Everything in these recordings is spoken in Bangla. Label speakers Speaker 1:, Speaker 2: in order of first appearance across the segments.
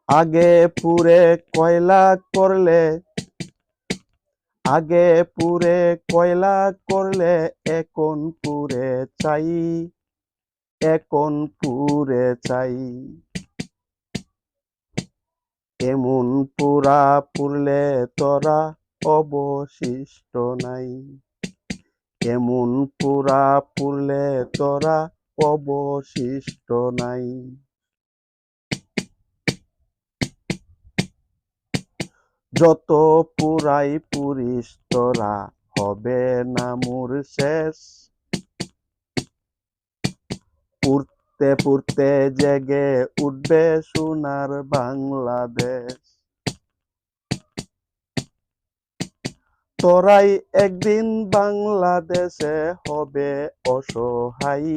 Speaker 1: আগে পুরে কয়লা করলে, আগে পুরে কয়লা করলে, এখন পুরে চাই, এখন পুরে চাই। এমন পুরা পুরলে তোরা অবশিষ্ট নাই, এমন পুরা পুরলে তোরা অবশিষ্ট নাই। যত পুরাই পুরিস তোরা হবে না মোর শেষ, পুড়তে পুড়তে জেগে উঠবে সোনার বাংলাদেশ। তোরাই একদিন বাংলাদেশে হবে অসহায়,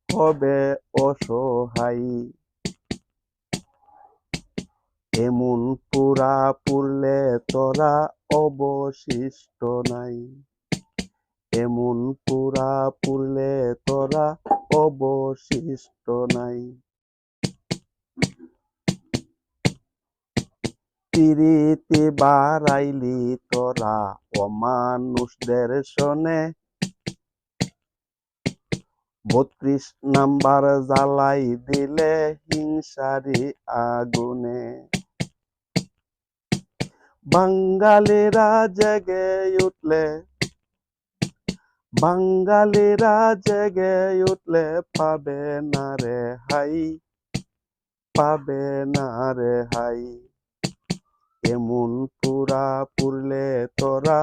Speaker 1: হবে অসহায়। এমন পুরা পুরলে তোরা অবশিষ্ট নাই, এমন পুরা পুরলে তোরা অবশিষ্ট নাই। পিরিতি বাড়াইলি তোরা অমানুষদের শোনে, ৩২ নাম্বার জ্বালাই দিলে হিংসারি আগুনে। বাঙালিরা জেগে উঠলে, বাঙালিরা জেগে উঠলে পাবে না রে হাই, পাবে না রে হাই। এমন পুরা পুরলে তোরা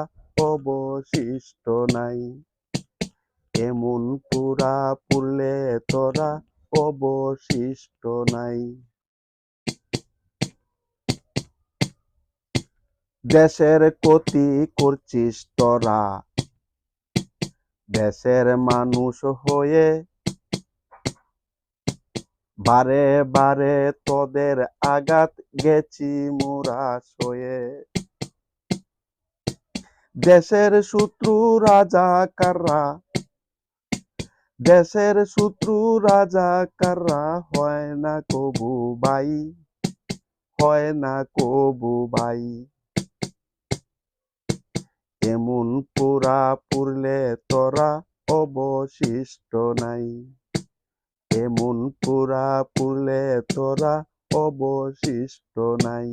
Speaker 1: অবশিষ্ট নাই, এমন পুরা পুরলে তোরা অবশিষ্ট নাই। দেশের ক্ষতি করছিস তোরা, দেশের মানুষ হয়ে, বারে বারে তোদের আঘাত গেছি মোরা সয়ে। দেশের শত্রু রাজাকাররা, দেশের শত্রু রাজাকাররা হয় না কবু ভাই, হয় না কবু ভাই। এমন পুরা পুরলে তোরা অবশিষ্ট নাই, এমন পুরা পুরলে তোরা অবশিষ্ট নাই।